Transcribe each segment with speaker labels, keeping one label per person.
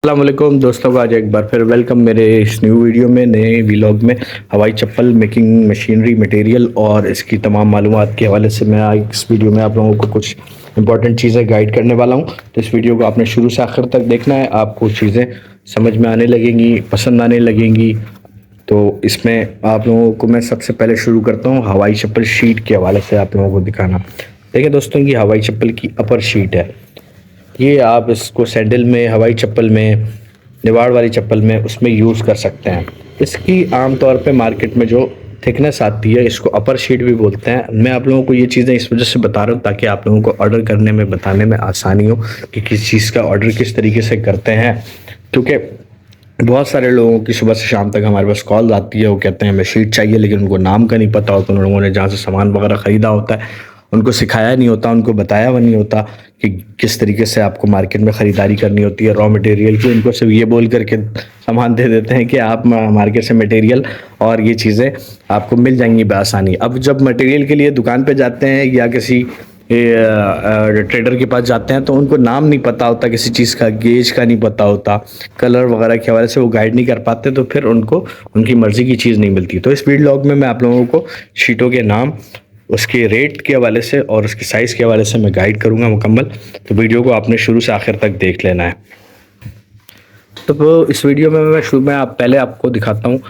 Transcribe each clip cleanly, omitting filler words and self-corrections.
Speaker 1: अस्सलामुअलैकुम दोस्तों का आज एक बार फिर वेलकम मेरे इस न्यू वीडियो में नए व्लॉग में। हवाई चप्पल मेकिंग मशीनरी मटेरियल और इसकी तमाम मालूमात के हवाले से मैं आज इस वीडियो में आप लोगों को कुछ इंपॉर्टेंट चीज़ें गाइड करने वाला हूं। तो इस वीडियो को आपने शुरू से आखिर तक देखना है, आपको चीज़ें समझ में आने लगेंगी, पसंद आने लगेंगी। तो इसमें आप लोगों को मैं सबसे पहले शुरू करता हूँ हवाई चप्पल शीट के हवाले से आप लोगों को दिखाना। देखिए दोस्तों, ये हवाई चप्पल की अपर शीट है। ये आप इसको सैंडल में, हवाई चप्पल में, निवाड़ वाली चप्पल में उसमें यूज़ कर सकते हैं। इसकी आमतौर पे मार्केट में जो थिकनेस आती है इसको अपर शीट भी बोलते हैं। मैं आप लोगों को ये चीज़ें इस वजह से बता रहा हूँ ताकि आप लोगों को ऑर्डर करने में, बताने में आसानी हो कि किस चीज़ का ऑर्डर किस तरीके से करते हैं। क्योंकि बहुत सारे लोगों की सुबह से शाम तक हमारे पास कॉल आती है, वो कहते हैं हमें शीट चाहिए, लेकिन उनको नाम का नहीं पता होता। उन लोगों ने जहाँ से सामान वगैरह ख़रीदा होता है उनको सिखाया नहीं होता, उनको बताया हुआ नहीं होता कि किस तरीके से आपको मार्केट में ख़रीदारी करनी होती है रॉ मटेरियल की। उनको सिर्फ ये बोल करके सामान दे देते हैं कि आप मार्केट से मटेरियल और ये चीज़ें आपको मिल जाएंगी बआसानी। अब जब मटेरियल के लिए दुकान पे जाते हैं या किसी ट्रेडर के पास जाते हैं तो उनको नाम नहीं पता होता, किसी चीज़ का गेज का नहीं पता होता, कलर वगैरह के हवाले से वो गाइड नहीं कर पाते, तो फिर उनको उनकी मर्ज़ी की चीज़ नहीं मिलती। तो इस वीडियो में मैं आप लोगों को शीटों के नाम, उसके रेट के हवाले से और उसके साइज़ के हवाले से मैं गाइड करूंगा मुकम्मल। तो वीडियो को आपने शुरू से आखिर तक देख लेना है। तो इस वीडियो में मैं शुरू में पहले आपको दिखाता हूँ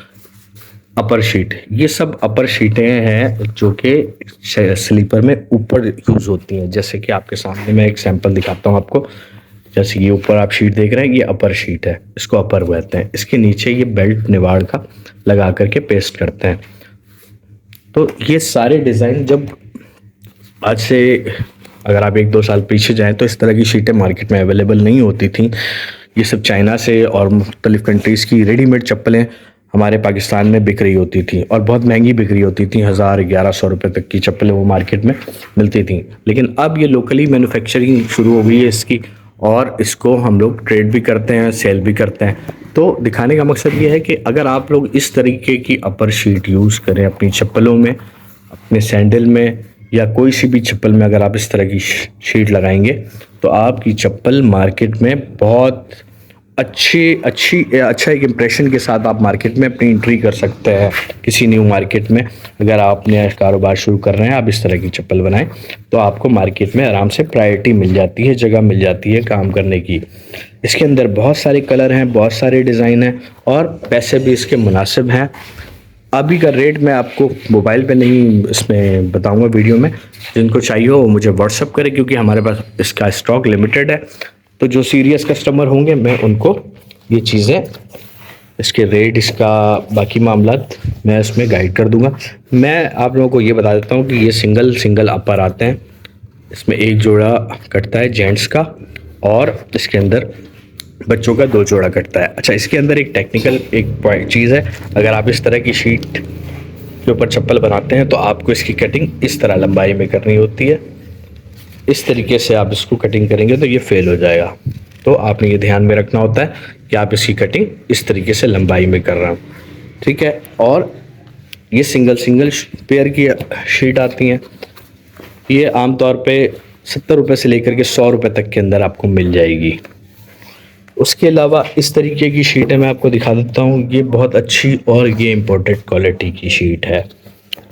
Speaker 1: अपर शीट। ये सब अपर शीटें हैं जो कि स्लीपर में ऊपर यूज़ होती हैं। जैसे कि आपके सामने मैं एक सैंपल दिखाता हूँ आपको। जैसे ये ऊपर आप शीट देख रहे हैं, ये अपर शीट है, इसको अपर कहते हैं। इसके नीचे ये बेल्ट निवाड़ का लगा करके पेस्ट करते हैं। तो ये सारे डिज़ाइन जब आज से अगर आप 1-2 साल पीछे जाएं तो इस तरह की शीटें मार्केट में अवेलेबल नहीं होती थी। ये सब चाइना से और मुख्तलिफ़ कंट्रीज़ की रेडीमेड चप्पलें हमारे पाकिस्तान में बिक रही होती थी और बहुत महंगी बिक रही होती थी। 1000-1100 रुपये तक की चप्पलें वो मार्केट में मिलती थी। लेकिन अब ये लोकली मैन्युफैक्चरिंग शुरू हो गई है इसकी, और इसको हम लोग ट्रेड भी करते हैं, सेल भी करते हैं। तो दिखाने का मकसद ये है कि अगर आप लोग इस तरीके की अपर शीट यूज़ करें अपनी चप्पलों में, अपने सैंडल में या कोई सी भी चप्पल में, अगर आप इस तरह की शीट लगाएंगे तो आपकी चप्पल मार्केट में बहुत अच्छा एक इम्प्रेशन के साथ आप मार्केट में अपनी एंट्री कर सकते हैं। किसी न्यू मार्केट में अगर आप नया कारोबार शुरू कर रहे हैं, आप इस तरह की चप्पल बनाएं तो आपको मार्केट में आराम से प्रायोरिटी मिल जाती है, जगह मिल जाती है काम करने की। इसके अंदर बहुत सारे कलर हैं, बहुत सारे डिज़ाइन हैं और पैसे भी इसके मुनासिब हैं। अभी का रेट मैं आपको मोबाइल पे नहीं इसमें बताऊंगा वीडियो में। जिनको चाहिए हो मुझे व्हाट्सअप करें, क्योंकि हमारे पास इसका स्टॉक लिमिटेड है। तो जो सीरियस कस्टमर होंगे मैं उनको ये चीज़ें, इसके रेट, इसका बाकी मामलात मैं इसमें गाइड कर दूंगा। मैं आप लोगों को ये बता देता हूँ कि ये सिंगल अपर आते हैं। इसमें एक जोड़ा कटता है जेंट्स का और इसके अंदर बच्चों का 2 जोड़ा कटता है। अच्छा, इसके अंदर एक टेक्निकल एक चीज़ है। अगर आप इस तरह की शीट के ऊपर चप्पल बनाते हैं तो आपको इसकी कटिंग इस तरह लंबाई में करनी होती है। इस तरीके से आप इसको कटिंग करेंगे तो ये फेल हो जाएगा। तो आपने ये ध्यान में रखना होता है कि आप इसकी कटिंग इस तरीके से लंबाई में कर रहे हो, ठीक है। और ये सिंगल पेयर की शीट आती हैं। ये आमतौर पे 70 रुपये से लेकर के 100 रुपये तक के अंदर आपको मिल जाएगी। उसके अलावा इस तरीके की शीटें मैं आपको दिखा देता हूँ। ये बहुत अच्छी और ये इम्पोर्टेड क्वालिटी की शीट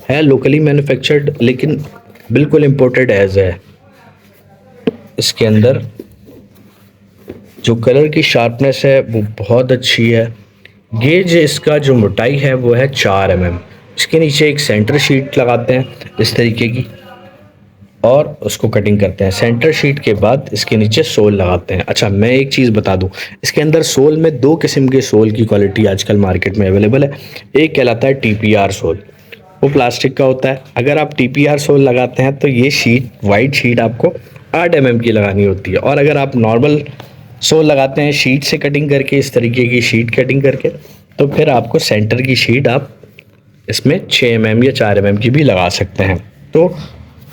Speaker 1: है लोकली मैन्युफैक्चर्ड, लेकिन बिल्कुल इम्पोर्टेड एज है। इसके अंदर जो कलर की शार्पनेस है वो बहुत अच्छी है। गेज इसका जो मोटाई है वो है 4 mm। इसके नीचे एक सेंटर शीट लगाते हैं इस तरीके की और उसको कटिंग करते हैं। सेंटर शीट के बाद इसके नीचे सोल लगाते हैं। अच्छा, मैं एक चीज़ बता दूं, इसके अंदर सोल में 2 किस्म के सोल की क्वालिटी आजकल मार्केट में अवेलेबल है। एक कहलाता है TPR सोल, वो प्लास्टिक का होता है। अगर आप TPR सोल लगाते हैं तो ये शीट, वाइट शीट आपको 8 mm की लगानी होती है। और अगर आप नॉर्मल सोल लगाते हैं शीट से कटिंग करके, इस तरीके की शीट कटिंग करके, तो फिर आपको सेंटर की शीट आप इसमें 6 mm या 4 mm की भी लगा सकते हैं। तो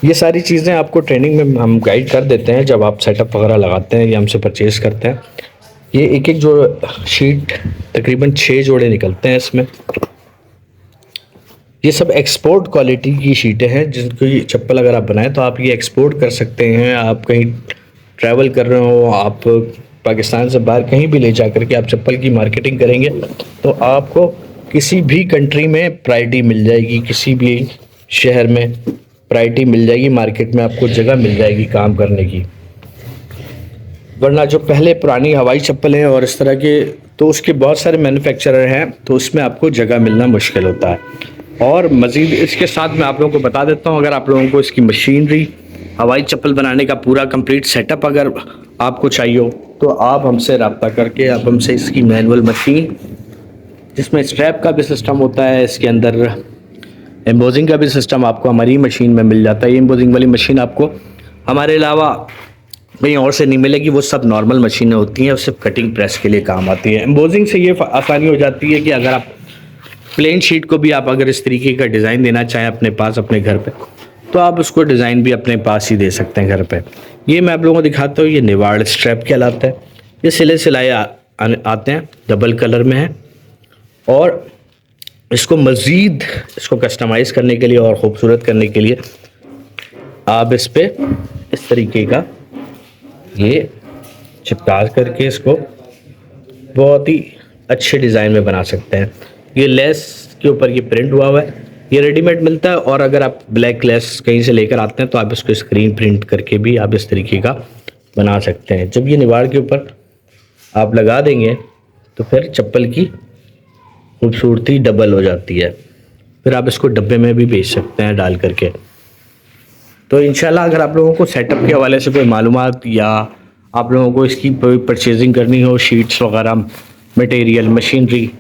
Speaker 1: ये सारी चीज़ें आपको ट्रेनिंग में हम गाइड कर देते हैं जब आप सेटअप वगैरह लगाते हैं या हमसे परचेज़ करते हैं। ये एक जो शीट तकरीबन 6 जोड़े निकलते हैं इसमें। ये सब एक्सपोर्ट क्वालिटी की शीटें हैं, जिनकी चप्पल अगर आप बनाएं तो आप ये एक्सपोर्ट कर सकते हैं। आप कहीं ट्रैवल कर रहे हो, आप पाकिस्तान से बाहर कहीं भी ले जा करके आप चप्पल की मार्केटिंग करेंगे तो आपको किसी भी कंट्री में प्रायोरिटी मिल जाएगी, किसी भी शहर में प्रायोरिटी मिल जाएगी, मार्केट में आपको जगह मिल जाएगी काम करने की। वरना जो पहले पुरानी हवाई चप्पल हैं और इस तरह के, तो उसके बहुत सारे मैन्युफैक्चरर हैं, तो उसमें आपको जगह मिलना मुश्किल होता है। और मज़ीद इसके साथ मैं आप लोगों को बता देता हूँ, अगर आप लोगों को इसकी मशीनरी, हवाई चप्पल बनाने का पूरा कंप्लीट सेटअप अगर आपको चाहिए हो तो आप हमसे रब्ता करके आप हमसे इसकी मैनुअल मशीन, जिसमें स्ट्रैप का भी सिस्टम होता है, इसके अंदर एम्बोजिंग का भी सिस्टम आपको हमारी मशीन में मिल जाता है। ये एम्बोजिंग वाली मशीन आपको हमारे अलावा कहीं और से नहीं मिलेगी, वो सब नॉर्मल मशीनें होती हैं, वो सिर्फ कटिंग प्रेस के लिए काम आती है। एम्बोजिंग से ये आसानी हो जाती है कि अगर आप प्लेन शीट को भी आप अगर इस तरीके का डिज़ाइन देना चाहें अपने पास अपने घर पे, तो आप उसको डिज़ाइन भी अपने पास ही दे सकते हैं घर पे। ये मैं आप लोगों को दिखाता हूँ, ये निवाड़ स्ट्रैप कहलाता है। ये सिले सिलाए आते हैं, डबल कलर में है, और इसको मज़ीद इसको कस्टमाइज़ करने के लिए और ख़ूबसूरत करने के लिए आप इस पर इस तरीके का ये चिपका करके इसको बहुत ही अच्छे डिज़ाइन में बना सकते हैं। ये लेस के ऊपर ये प्रिंट हुआ है, ये रेडीमेड मिलता है, और अगर आप ब्लैक लेस कहीं से लेकर आते हैं तो आप इसको स्क्रीन प्रिंट करके भी आप इस तरीके का बना सकते हैं। जब ये निवाड़ के ऊपर आप लगा देंगे तो फिर चप्पल की खूबसूरती डबल हो जाती है। फिर आप इसको डब्बे में भी बेच सकते हैं डाल करके। तो इंशाल्लाह अगर आप लोगों को सेटअप के हवाले से कोई मालूमात या आप लोगों को इसकी कोई परचेजिंग करनी हो, शीट्स वगैरह, मटेरियल, मशीनरी,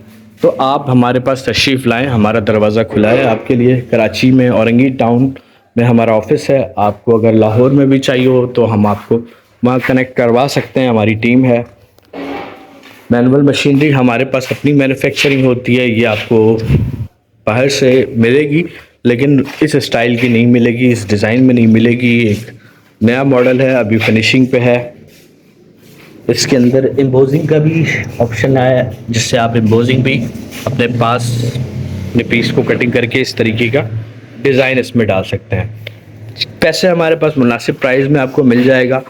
Speaker 1: तो आप हमारे पास तशरीफ़ लाएं। हमारा दरवाज़ा खुला है आपके लिए। कराची में औरंगी टाउन में हमारा ऑफिस है। आपको अगर लाहौर में भी चाहिए हो तो हम आपको वहाँ कनेक्ट करवा सकते हैं, हमारी टीम है। मैनुअल मशीनरी हमारे पास अपनी मैन्युफैक्चरिंग होती है, ये आपको बाहर से मिलेगी लेकिन इस स्टाइल की नहीं मिलेगी, इस डिज़ाइन में नहीं मिलेगी। एक नया मॉडल है, अभी फिनिशिंग पे है। इसके अंदर एम्बोजिंग का भी ऑप्शन आया है, जिससे आप एम्बोजिंग भी अपने पास अपने पीस को कटिंग करके इस तरीके का डिज़ाइन इसमें डाल सकते हैं। पैसे हमारे पास मुनासिब प्राइस में आपको मिल जाएगा,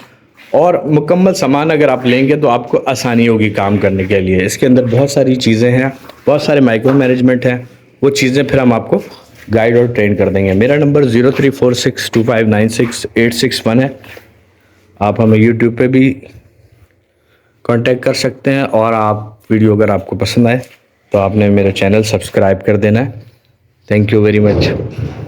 Speaker 1: और मुकम्मल सामान अगर आप लेंगे तो आपको आसानी होगी काम करने के लिए। इसके अंदर बहुत सारी चीज़ें हैं, बहुत सारे माइक्रो मैनेजमेंट हैं, वो चीज़ें फिर हम आपको गाइड और ट्रेन कर देंगे। मेरा नंबर 0346259681 है। आप हमें यूट्यूब पे भी कांटेक्ट कर सकते हैं, और आप वीडियो अगर आपको पसंद आए तो आपने मेरा चैनल सब्सक्राइब कर देना है। Thank you very much.